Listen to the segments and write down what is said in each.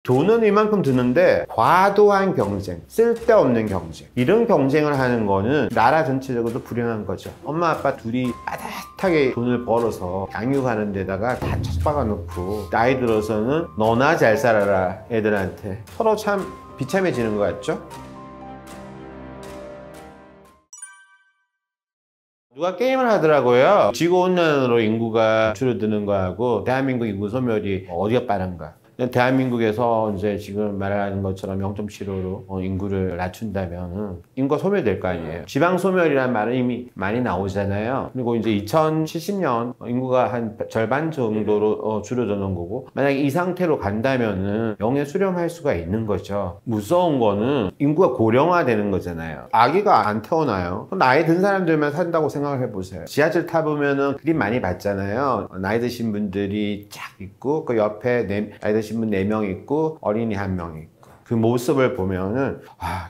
돈은 이만큼 드는데 과도한 경쟁, 쓸데없는 경쟁, 이런 경쟁을 하는 거는 나라 전체적으로 불행한 거죠. 엄마 아빠 둘이 빠듯하게 돈을 벌어서 양육하는 데다가 다 척박아 놓고 나이 들어서는 너나 잘 살아라 애들한테, 서로 참 비참해지는 것 같죠? 누가 게임을 하더라고요. 지구온난화로 인구가 줄어드는 거하고 대한민국 인구 소멸이 어디가 빠른가. 대한민국에서 이제 지금 말하는 것처럼 0.75로 인구를 낮춘다면 인구가 소멸될 거 아니에요. 지방 소멸이라는 말은 이미 많이 나오잖아요. 그리고 이제 2070년 인구가 한 절반 정도로 줄어드는 거고, 만약에 이 상태로 간다면은 영에 수렴할 수가 있는 거죠. 무서운 거는 인구가 고령화되는 거잖아요. 아기가 안 태어나요. 나이 든 사람들만 산다고 생각을 해보세요. 지하철 타보면은 그림 많이 봤잖아요. 나이 드신 분들이 쫙 있고 그 옆에 나이 드신 분 4명 있고 어린이 1명 있고, 그 모습을 보면은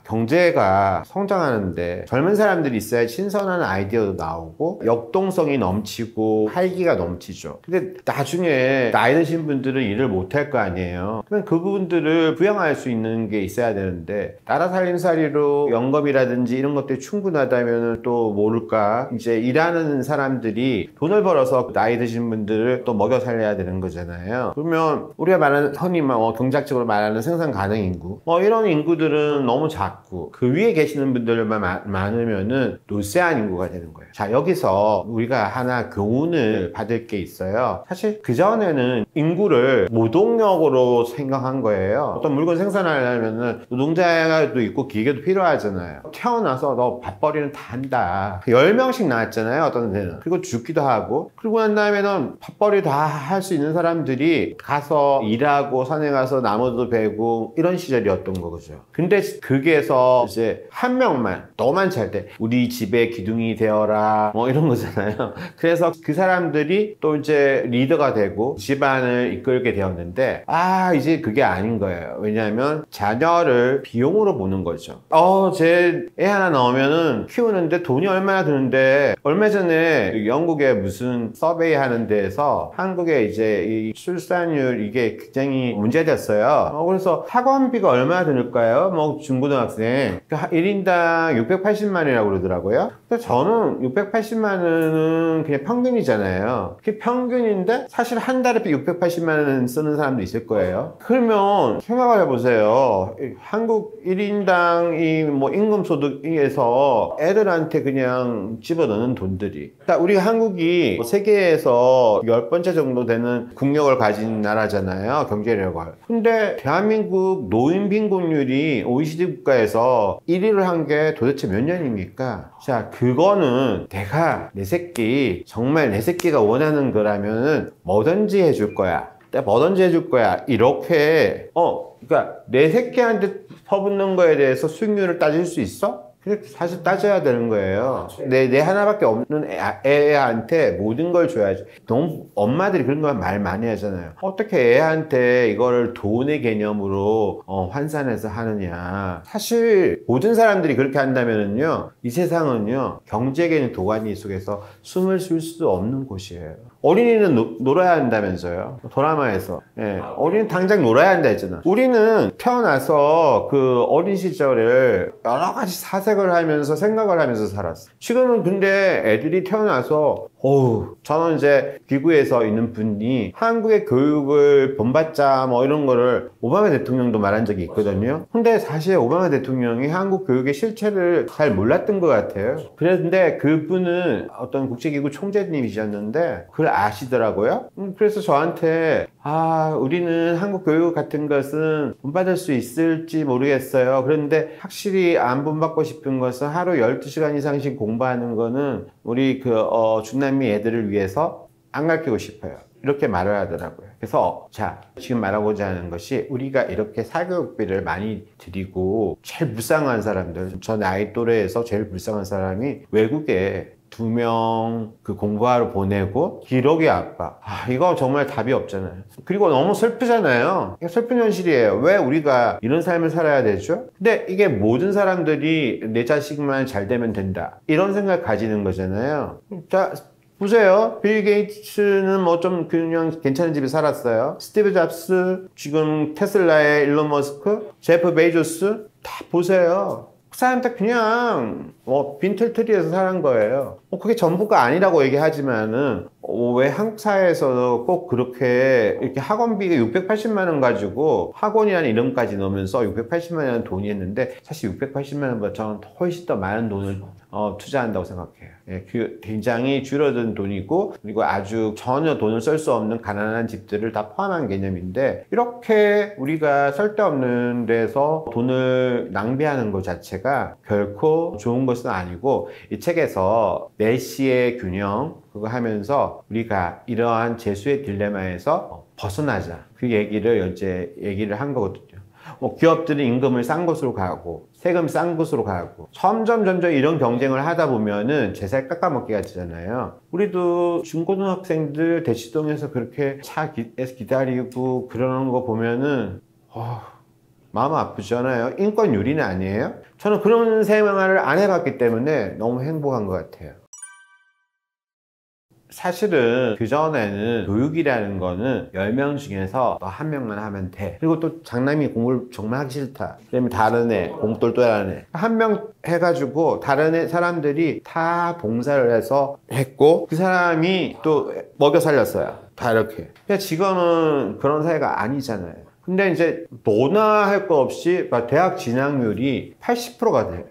경제가 성장하는데 젊은 사람들이 있어야 신선한 아이디어도 나오고 역동성이 넘치고 활기가 넘치죠. 근데 나중에 나이 드신 분들은 일을 못할 거 아니에요. 그러면 그분들을 부양할 수 있는 게 있어야 되는데, 나라 살림살이로 연금이라든지 이런 것들이 충분하다면 또 모를까, 이제 일하는 사람들이 돈을 벌어서 나이 드신 분들을 또 먹여 살려야 되는 거잖아요. 그러면 우리가 말하는 흔히 경제학적으로 말하는 생산 가능 인구, 이런 인구들은 너무 작고 그 위에 계시는 분들만 많으면은 노쇠한 인구가 되는 거예요. 자, 여기서 우리가 하나 교훈을 받을 게 있어요. 사실 그전에는 인구를 노동력으로 생각한 거예요. 어떤 물건 생산하려면은 노동자도 있고 기계도 필요하잖아요. 태어나서 너 밥벌이는 다 한다. 10명씩 나왔잖아요, 어떤 데는. 그리고 죽기도 하고, 그리고 난 다음에는 밥벌이 다 할 수 있는 사람들이 가서 일하고 산에 가서 나무도 베고 이런 시절이었던 거죠. 근데 거기에서 이제 한 명만, 너만 잘 돼, 우리 집의 기둥이 되어라, 이런 거잖아요. 그래서 그 사람들이 또 이제 리더가 되고 집안을 이끌게 되었는데, 이제 그게 아닌 거예요. 왜냐하면 자녀를 비용으로 보는 거죠. 제 애 하나 나오면은 키우는데 돈이 얼마나 드는데, 얼마 전에 영국에 무슨 서베이 하는 데에서 한국의 이제 이 출산율 이게 굉장히 문제됐어요. 그래서 학원비가 얼마나 들까요? 중고등학생 1인당 680만 원이라고 그러더라고요. 근데 저는 680만 원은 그냥 평균이잖아요. 그게 평균인데 사실 한 달에 680만 원 쓰는 사람도 있을 거예요. 그러면 생각을 해보세요. 한국 1인당 이 임금 소득에서 애들한테 그냥 집어넣는 돈들이, 우리가 한국이 세계에서 10번째 정도 되는 국력을 가진 나라잖아요, 경제력을. 근데 대한민국 노인 빈곤율이 OECD 국가에서 1위를 한 게 도대체 몇 년입니까? 자, 그거는 내가 내 새끼, 정말 내 새끼가 원하는 거라면 뭐든지 해줄 거야. 내가 뭐든지 해줄 거야. 이렇게 그러니까 내 새끼한테 퍼붓는 거에 대해서 수익률을 따질 수 있어? 근데 사실 따져야 되는 거예요. 내 하나밖에 없는 애한테 모든 걸 줘야지. 너무 엄마들이 그런 거 말 많이 하잖아요. 어떻게 애한테 이거를 돈의 개념으로 환산해서 하느냐. 사실 모든 사람들이 그렇게 한다면은요, 이 세상은요, 경제계는 도가니 속에서 숨을 쉴 수 없는 곳이에요. 어린이는 놀아야 한다면서요, 드라마에서. 어린이는 당장 놀아야 한다 했잖아. 우리는 태어나서 그 어린 시절을 여러 가지 사색을 하면서 생각을 하면서 살았어. 지금은 근데 애들이 태어나서 저는 이제 기구에서 있는 분이 한국의 교육을 본받자 이런 거를 오바마 대통령도 말한 적이 있거든요. 근데 사실 오바마 대통령이 한국 교육의 실체를 잘 몰랐던 것 같아요. 그런데 그분은 어떤 국제기구 총재님이셨는데 그걸 아시더라고요. 그래서 저한테 우리는 한국 교육 같은 것은 본받을 수 있을지 모르겠어요. 그런데 확실히 안 본받고 싶은 것은 하루 12시간 이상씩 공부하는 거는 우리 중남미 애들을 위해서 안 가르치고 싶어요. 이렇게 말을 하더라고요. 그래서 자, 지금 말하고자 하는 것이, 우리가 이렇게 사교육비를 많이 드리고 제일 불쌍한 사람들, 저 나이 또래에서 제일 불쌍한 사람이 외국에 2명 공부하러 보내고 기러기 아빠. 이거 정말 답이 없잖아요. 그리고 너무 슬프잖아요. 슬픈 현실이에요. 왜 우리가 이런 삶을 살아야 되죠? 근데 이게 모든 사람들이 내 자식만 잘 되면 된다, 이런 생각 가지는 거잖아요. 자, 보세요. 빌 게이츠는 뭐 좀 그냥 괜찮은 집에 살았어요. 스티브 잡스, 지금 테슬라의 일론 머스크, 제프 베이조스 다 보세요. 그 사람들 그냥 빈털터리에서 사는 거예요. 그게 전부가 아니라고 얘기하지만은 왜 한국 사회에서도 꼭 그렇게 이렇게 학원비가 680만 원 가지고 학원이라는 이름까지 넣으면서 680만 원 돈이 했는데 사실 680만 원보다 저는 훨씬 더 많은 돈을 투자한다고 생각해요. 예, 굉장히 줄어든 돈이고 그리고 아주 전혀 돈을 쓸 수 없는 가난한 집들을 다 포함한 개념인데 이렇게 우리가 쓸데없는 데서 돈을 낭비하는 것 자체가 결코 좋은 것은 아니고 이 책에서 내시의 균형 그거 하면서 우리가 이러한 재수의 딜레마에서 벗어나자 그 얘기를 이제 얘기를 한 거거든요. 기업들은 임금을 싼 곳으로 가고 세금 싼 곳으로 가고 점점 이런 경쟁을 하다 보면은 제살 깎아먹기가 되잖아요. 우리도 중고등학생들 대치동에서 그렇게 차에서 기다리고 그러는 거 보면은 마음 아프잖아요. 인권 유린은 아니에요? 저는 그런 생활을 안 해봤기 때문에 너무 행복한 것 같아요. 사실은 그전에는 교육이라는 거는 10명 중에서 너 한 명만 하면 돼. 그리고 또 장남이 공부를 정말 하기 싫다. 그러면 다른 애, 공똘똘한 애. 한 명 해가지고 다른 애 사람들이 다 봉사를 해서 했고 그 사람이 또 먹여 살렸어요. 다 이렇게. 근데 지금은 그런 사회가 아니잖아요. 근데 이제 너나 할 거 없이 대학 진학률이 80%가 돼.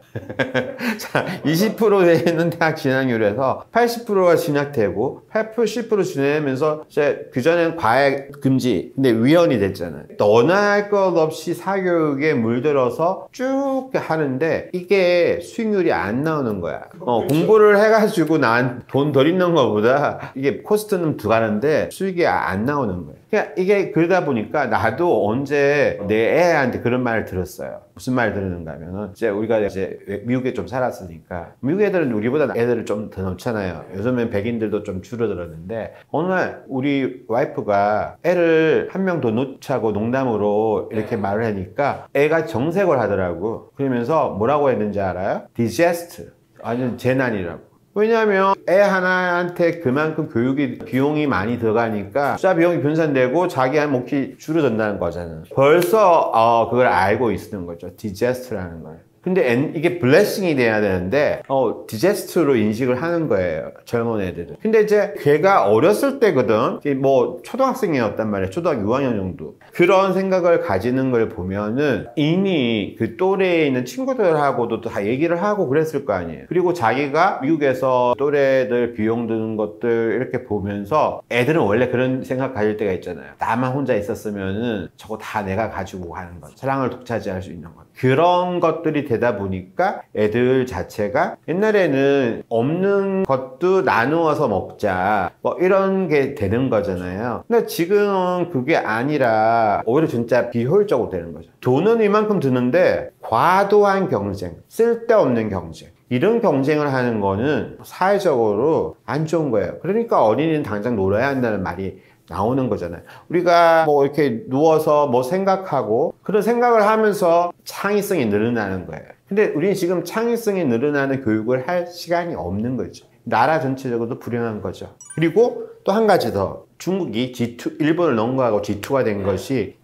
자, 20% 되는 대학 진학률에서 80%가 진학되고 80% 진학하면서 이제 그전엔 과외 금지 근데 위헌이 됐잖아요. 너나 할 것 없이 사교육에 물들어서 쭉 하는데 이게 수익률이 안 나오는 거야. 공부를 해가지고 난 돈 덜 있는 것보다 이게 코스트는 더 가는데 수익이 안 나오는 거예요. 그러니까 이게 그러다 보니까 나도 언제 내 애한테 그런 말을 들었어요. 무슨 말 들었는가 하면은 이제 우리가 이제 미국에 좀 살았으니까 미국 애들은 우리보다 애들을 좀 더 넣잖아요. 요즘엔 백인들도 좀 줄어들었는데 어느 날 우리 와이프가 애를 한 명 더 넣자고 농담으로 이렇게 말을 하니까 애가 정색을 하더라고. 그러면서 뭐라고 했는지 알아요? 디제스트 아니 재난이라고. 왜냐하면 애 하나한테 그만큼 교육이 비용이 많이 들어가니까 투자 비용이 분산되고 자기 한 몫이 줄어든다는 거잖아요. 벌써 그걸 알고 있는 거죠. 디제스트라는 거예요. 근데 이게 블레싱이 돼야 되는데 디제스트로 인식을 하는 거예요. 젊은 애들은. 근데 이제 걔가 어렸을 때거든. 뭐 초등학생이었단 말이에요. 초등학교 6학년 정도. 그런 생각을 가지는 걸 보면은 이미 그 또래에 있는 친구들하고도 다 얘기를 하고 그랬을 거 아니에요. 그리고 자기가 미국에서 또래들 비용 드는 것들 이렇게 보면서 애들은 원래 그런 생각 가질 때가 있잖아요. 나만 혼자 있었으면은 저거 다 내가 가지고 가는 거. 사랑을 독차지할 수 있는 것. 그런 것들이 되다 보니까 애들 자체가 옛날에는 없는 것도 나누어서 먹자 뭐 이런 게 되는 거잖아요. 근데 지금은 그게 아니라 오히려 진짜 비효율적으로 되는 거죠. 돈은 이만큼 드는데 과도한 경쟁, 쓸데없는 경쟁 이런 경쟁을 하는 거는 사회적으로 안 좋은 거예요. 그러니까 어린이는 당장 놀아야 한다는 말이 나오는 거잖아요. 우리가 뭐 이렇게 누워서 뭐 생각하고 그런 생각을 하면서 창의성이 늘어나는 거예요. 근데 우리는 지금 창의성이 늘어나는 교육을 할 시간이 없는 거죠. 나라 전체적으로도 불행한 거죠. 그리고 또 한 가지 더. 중국이 G2, 일본을 넘어가고 G2가 된 것이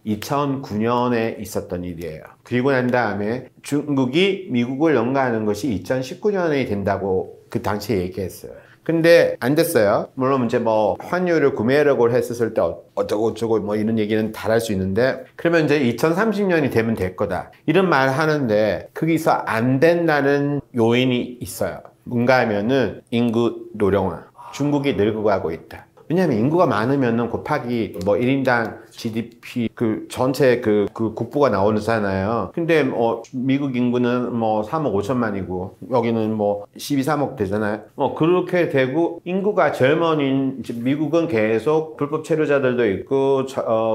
2009년에 있었던 일이에요. 그리고 난 다음에 중국이 미국을 넘어가는 것이 2019년에 된다고 그 당시에 얘기했어요. 근데 안 됐어요. 물론 이제 뭐 환율을 구매하려고 했었을 때 어쩌고 저쩌고 뭐 이런 얘기는 다 할 수 있는데 그러면 이제 2030년이 되면 될 거다. 이런 말 하는데 거기서 안 된다는 요인이 있어요. 뭔가 하면은 인구 노령화. 중국이 늙어가고 있다. 왜냐하면 인구가 많으면은 곱하기 뭐 1인당 GDP 그 전체 그 국부가 나오잖아요. 근데 미국 인구는 뭐 3억 5천만이고 여기는 뭐 12, 3억 되잖아요. 그렇게 되고 인구가 젊은 미국은 계속 불법 체류자들도 있고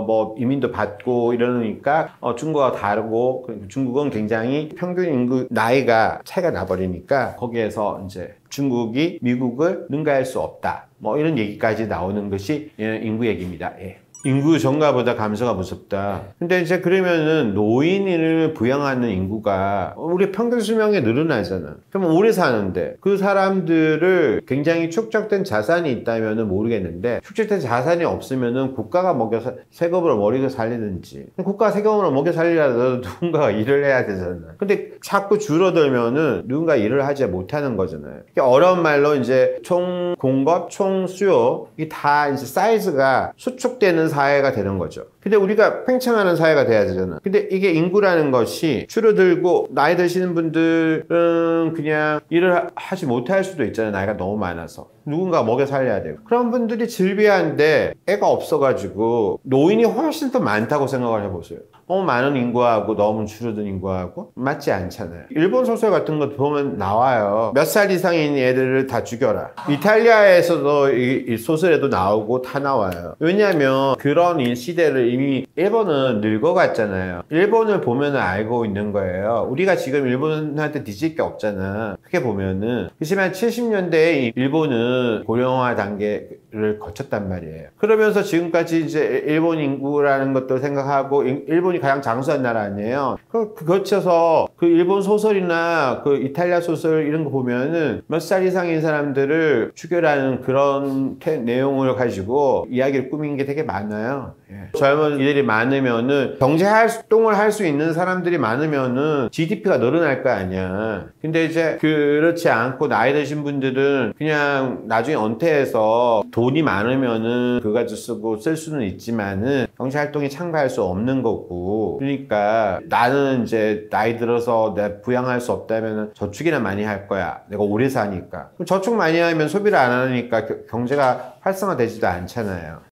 뭐 이민도 받고 이러니까 중국과 다르고 중국은 굉장히 평균 인구 나이가 차이가 나버리니까 거기에서 이제 중국이 미국을 능가할 수 없다. 뭐 이런 얘기까지 나오는 것이 인구 얘기입니다. 예. 인구 증가보다 감소가 무섭다. 근데 이제 그러면은 노인을 부양하는 인구가 우리 평균 수명이 늘어나잖아. 그럼 오래 사는데 그 사람들을 굉장히 축적된 자산이 있다면은 모르겠는데 축적된 자산이 없으면은 국가가 먹여서 세금으로 먹여 살리든지 국가가 세금으로 먹여 살리라도 누군가가 일을 해야 되잖아. 근데 자꾸 줄어들면은 누군가 일을 하지 못하는 거잖아요. 어려운 말로 이제 총 공급, 총 수요 이 다 이제 사이즈가 수축되는 사회가 되는 거죠. 근데 우리가 팽창하는 사회가 돼야 되잖아. 근데 이게 인구라는 것이 줄어들고 나이 드시는 분들은 그냥 일을 하지 못할 수도 있잖아요. 나이가 너무 많아서. 누군가 먹여 살려야 되고. 그런 분들이 질비한데 애가 없어가지고 노인이 훨씬 더 많다고 생각을 해보세요. 너무 많은 인구하고 너무 줄어든 인구하고 맞지 않잖아요. 일본 소설 같은 거 보면 나와요. 몇 살 이상인 애들을 다 죽여라. 이탈리아에서도 이 소설에도 나오고 다 나와요. 왜냐하면 그런 시대를 이미 일본은 늙어갔잖아요. 일본을 보면 알고 있는 거예요. 우리가 지금 일본한테 뒤질 게 없잖아. 그렇게 보면은. 그렇지만 70년대에 일본은 고령화 단계를 거쳤단 말이에요. 그러면서 지금까지 이제 일본 인구라는 것도 생각하고 일본이 가장 장수한 나라 아니에요. 그 거쳐서 그 일본 소설이나 그 이탈리아 소설 이런 거 보면은 몇 살 이상인 사람들을 죽여라는 그런 내용을 가지고 이야기를 꾸민 게 되게 많아요. 예. 젊은 이들이 많으면은 경제 활동을 할 수 있는 사람들이 많으면은 GDP가 늘어날 거 아니야. 근데 이제 그렇지 않고 나이 드신 분들은 그냥 나중에 은퇴해서 돈이 많으면은 그거 가지고 쓰고 쓸 수는 있지만은 경제 활동에 참가할 수 없는 거고. 그러니까 나는 이제 나이 들어서 내가 부양할 수 없다면은 저축이나 많이 할 거야. 내가 오래 사니까. 그럼 저축 많이 하면 소비를 안 하니까 경제가 활성화되지도 않잖아요.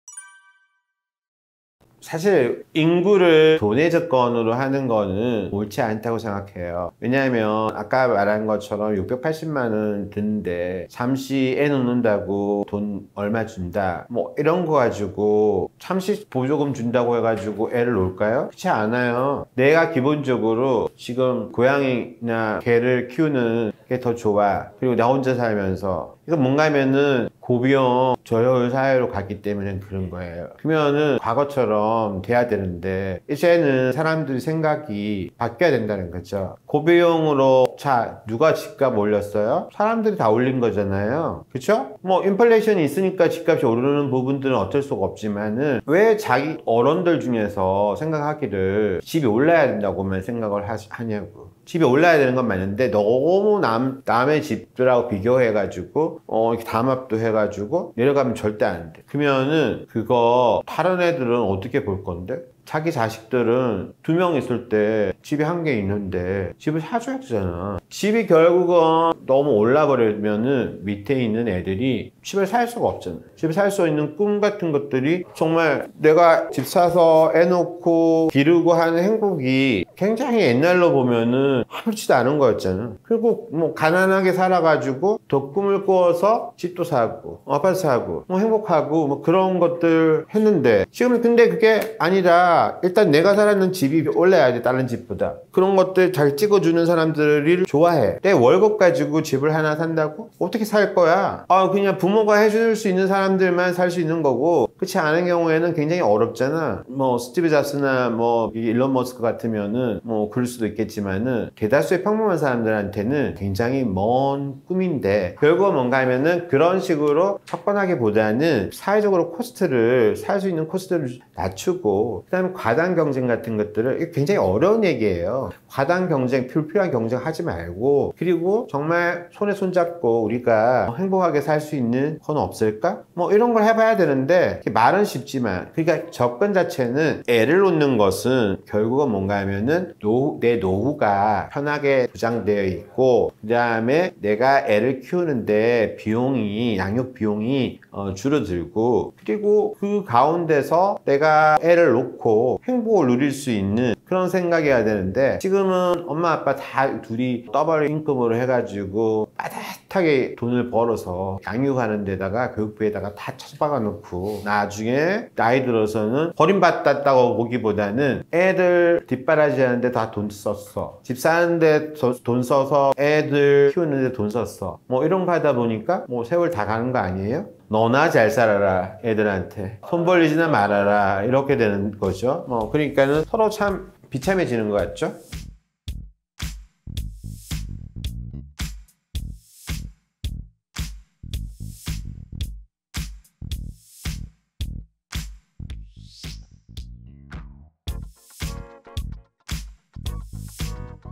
사실 인구를 돈의 조건으로 하는 거는 옳지 않다고 생각해요. 왜냐하면 아까 말한 것처럼 680만 원 드는데 잠시 애 놓는다고 돈 얼마 준다 뭐 이런 거 가지고 잠시 보조금 준다고 해가지고 애를 놓을까요? 그렇지 않아요. 내가 기본적으로 지금 고양이나 개를 키우는 게 더 좋아. 그리고 나 혼자 살면서 이거 뭔가 하면은 고비용 저효율 사회로 갔기 때문에 그런 거예요. 그러면은 과거처럼 돼야 되는데 이제는 사람들이 생각이 바뀌어야 된다는 거죠. 고비용으로 자 누가 집값 올렸어요? 사람들이 다 올린 거잖아요. 그쵸? 뭐 인플레이션이 있으니까 집값이 오르는 부분들은 어쩔 수가 없지만은 왜 자기 어른들 중에서 생각하기를 집이 올라야 된다고만 생각을 하냐고. 집이 올라야 되는 건 맞는데 너무 남의 집들하고 비교해가지고 이렇게 담합도 해가지고 내려가면 절대 안 돼. 그러면은 그거 다른 애들은 어떻게 볼 건데? 자기 자식들은 2명 있을 때 집이 1개 있는데 집을 사줘야 되잖아. 집이 결국은 너무 올라버리면은 밑에 있는 애들이 집을 살 수가 없잖아. 집을 살 수 있는 꿈 같은 것들이 정말 내가 집 사서 애 놓고 기르고 하는 행복이 굉장히 옛날로 보면은 아무렇지도 않은 거였잖아. 그리고 뭐 가난하게 살아가지고 더 꿈을 꾸어서 집도 사고 아파트 사고 뭐 행복하고 뭐 그런 것들 했는데 지금은 근데 그게 아니라 일단 내가 살았는 집이 올라야 돼. 다른 집보다. 그런 것들 잘 찍어주는 사람들을 좋아해. 내 월급 가지고 집을 하나 산다고? 어떻게 살 거야? 그냥 부모가 해줄 수 있는 사람들만 살 수 있는 거고 그렇지 않은 경우에는 굉장히 어렵잖아. 뭐 스티브 잡스나 뭐 일론 머스크 같으면은 뭐 그럴 수도 있겠지만은 대다수의 평범한 사람들한테는 굉장히 먼 꿈인데 결국은 뭔가 하면은 그런 식으로 척박하기보다는 사회적으로 살 수 있는 코스트를 낮추고 그다음에 과당 경쟁 같은 것들을 굉장히 어려운 얘기예요. 과당 경쟁, 불필요한 경쟁 하지 말고 그리고 정말 손에 손잡고 우리가 행복하게 살 수 있는 건 없을까? 뭐 이런 걸 해봐야 되는데 말은 쉽지만 그러니까 접근 자체는 애를 놓는 것은 결국은 뭔가 하면은 내 노후가 편하게 보장되어 있고 그 다음에 내가 애를 키우는데 양육 비용이 줄어들고 그리고 그 가운데서 내가 애를 놓고 행복을 누릴 수 있는 그런 생각이어야 되는데 지금은 엄마 아빠 다 둘이 더블 인컴으로 해가지고 빠듯하게 돈을 벌어서 양육하는 데다가 교육비에다가 다 쳐박아 놓고 나중에 나이 들어서는 버림받았다고 보기보다는 애들 뒷바라지 하는데 다 돈 썼어. 집 사는데 돈 써서 애들 키우는데 돈 썼어. 뭐 이런 거 하다 보니까 뭐 세월 다 가는 거 아니에요? 너나 잘 살아라 애들한테 손 벌리지나 말아라 이렇게 되는 거죠. 그러니까는 서로 참 비참해지는 것 같죠.